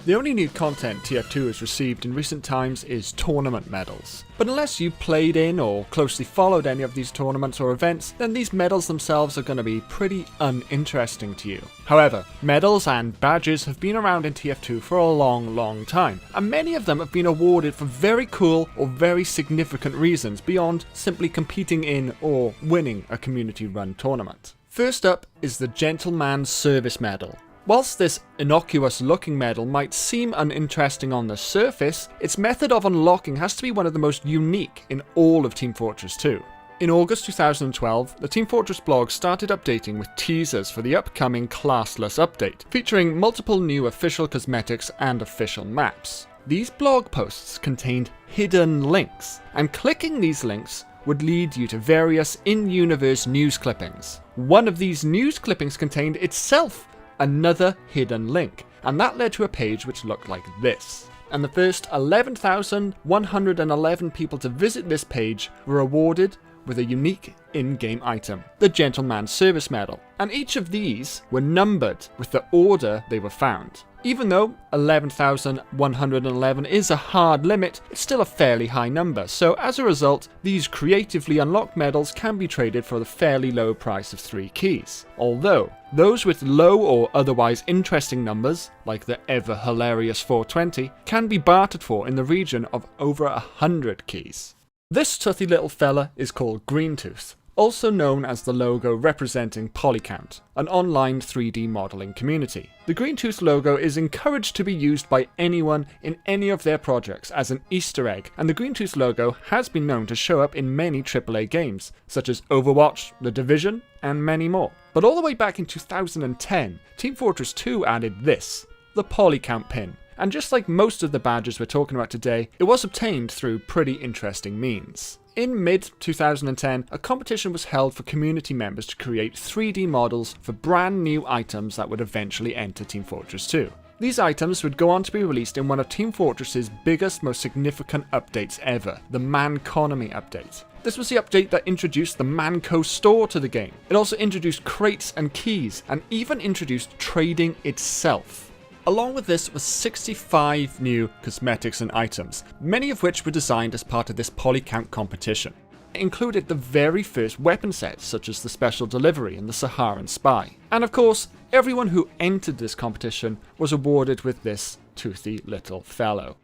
The only new content TF2 has received in recent times is tournament medals. But unless you played in or closely followed any of these tournaments or events, then these medals themselves are going to be pretty uninteresting to you. However, medals and badges have been around in TF2 for a long time, and many of them have been awarded for very cool or very significant reasons beyond simply competing in or winning a community-run tournament. First up is the Gentleman's Service Medal. Whilst this innocuous looking medal might seem uninteresting on the surface, its method of unlocking has to be one of the most unique in all of Team Fortress 2. In August 2012, the Team Fortress blog started updating with teasers for the upcoming Classless update, featuring multiple new official cosmetics and official maps. These blog posts contained hidden links, and clicking these links would lead you to various in-universe news clippings. One of these news clippings contained itself another hidden link, and that led to a page which looked like this. And the first 11,111 people to visit this page were awarded with a unique in-game item, the Gentleman's Service Medal, and each of these were numbered with the order they were found. Even though 11,111 is a hard limit, it's still a fairly high number, so as a result, these creatively unlocked medals can be traded for the fairly low price of 3 keys. Although, those with low or otherwise interesting numbers, like the ever hilarious 420, can be bartered for in the region of over 100 keys. This toothy little fella is called Greentooth, also known as the logo representing Polycount, an online 3D modeling community. The Greentooth logo is encouraged to be used by anyone in any of their projects as an Easter egg, and the Greentooth logo has been known to show up in many AAA games, such as Overwatch, The Division, and many more. But all the way back in 2010, Team Fortress 2 added this, the Polycount pin. And just like most of the badges we're talking about today, it was obtained through pretty interesting means. In mid-2010, a competition was held for community members to create 3D models for brand new items that would eventually enter Team Fortress 2. These items would go on to be released in one of Team Fortress's biggest, most significant updates ever, the Manconomy update. This was the update that introduced the Manco store to the game. It also introduced crates and keys, and even introduced trading itself. Along with this was 65 new cosmetics and items, many of which were designed as part of this Polycount competition. It included the very first weapon sets, such as the Special Delivery and the Saharan Spy. And of course, everyone who entered this competition was awarded with this toothy little fellow.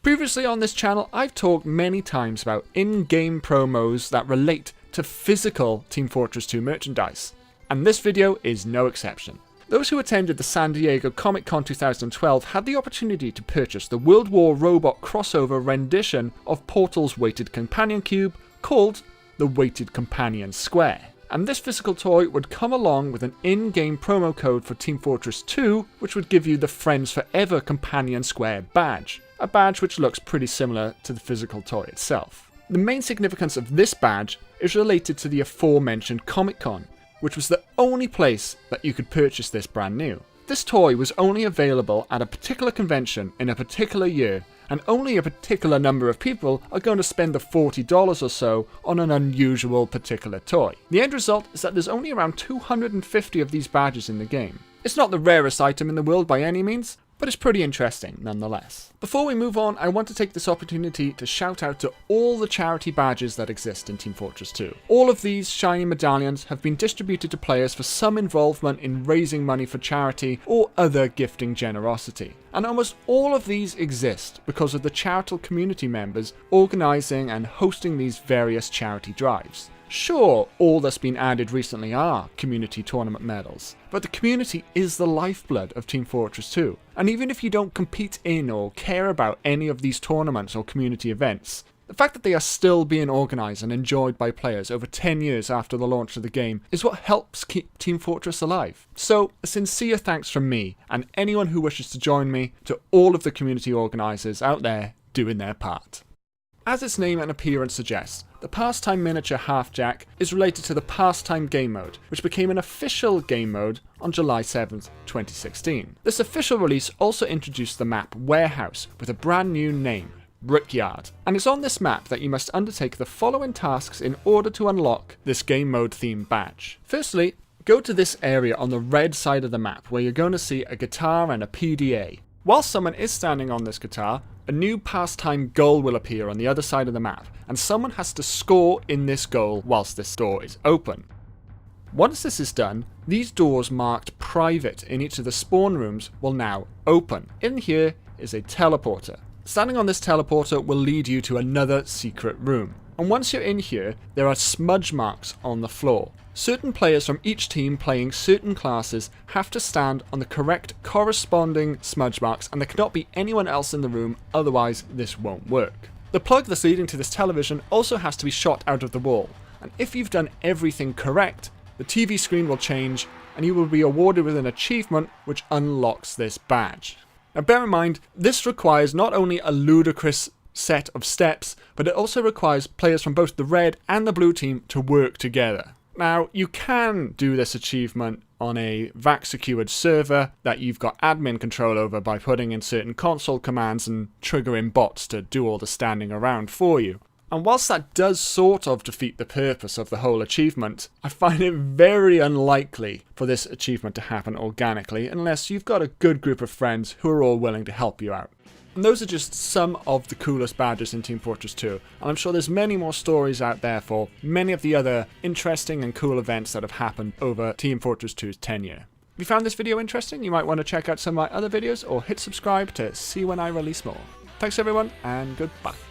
Previously on this channel, I've talked many times about in-game promos that relate to physical Team Fortress 2 merchandise, and this video is no exception. Those who attended the San Diego Comic-Con 2012 had the opportunity to purchase the World War Robot crossover rendition of Portal's Weighted Companion Cube called the Weighted Companion Square. And this physical toy would come along with an in-game promo code for Team Fortress 2, which would give you the Friends Forever Companion Square badge, a badge which looks pretty similar to the physical toy itself. The main significance of this badge is related to the aforementioned Comic-Con, which was the only place that you could purchase this brand new. This toy was only available at a particular convention in a particular year, and only a particular number of people are going to spend the $40 or so on an unusual particular toy. The end result is that there's only around 250 of these badges in the game. It's not the rarest item in the world by any means, but it's pretty interesting nonetheless. Before we move on, I want to take this opportunity to shout out to all the charity badges that exist in Team Fortress 2. All of these shiny medallions have been distributed to players for some involvement in raising money for charity or other gifting generosity. And almost all of these exist because of the charitable community members organising and hosting these various charity drives. Sure, all that's been added recently are community tournament medals, but the community is the lifeblood of Team Fortress 2, and even if you don't compete in or care about any of these tournaments or community events, the fact that they are still being organised and enjoyed by players over 10 years after the launch of the game is what helps keep Team Fortress alive. So, a sincere thanks from me, and anyone who wishes to join me, to all of the community organisers out there doing their part. As its name and appearance suggests, the Pastime Miniature Half-Jack is related to the Pastime game mode, which became an official game mode on July 7th, 2016. This official release also introduced the map Warehouse with a brand new name, Brickyard, and it's on this map that you must undertake the following tasks in order to unlock this game mode themed badge. Firstly, go to this area on the red side of the map where you're going to see a guitar and a PDA. While someone is standing on this guitar, a new pastime goal will appear on the other side of the map, and someone has to score in this goal whilst this door is open. Once this is done, these doors marked private in each of the spawn rooms will now open. In here is a teleporter. Standing on this teleporter will lead you to another secret room. And once you're in here, there are smudge marks on the floor. Certain players from each team playing certain classes have to stand on the correct corresponding smudge marks, and there cannot be anyone else in the room, otherwise this won't work. The plug that's leading to this television also has to be shot out of the wall, and if you've done everything correct, the TV screen will change and you will be awarded with an achievement which unlocks this badge. Now bear in mind, this requires not only a ludicrous set of steps, but it also requires players from both the red and the blue team to work together. Now, you can do this achievement on a VAC secured server that you've got admin control over by putting in certain console commands and triggering bots to do all the standing around for you. And whilst that does sort of defeat the purpose of the whole achievement, I find it very unlikely for this achievement to happen organically unless you've got a good group of friends who are all willing to help you out. And those are just some of the coolest badges in Team Fortress 2, and I'm sure there's many more stories out there for many of the other interesting and cool events that have happened over Team Fortress 2's tenure. If you found this video interesting, you might want to check out some of my other videos or hit subscribe to see when I release more. Thanks everyone, and goodbye.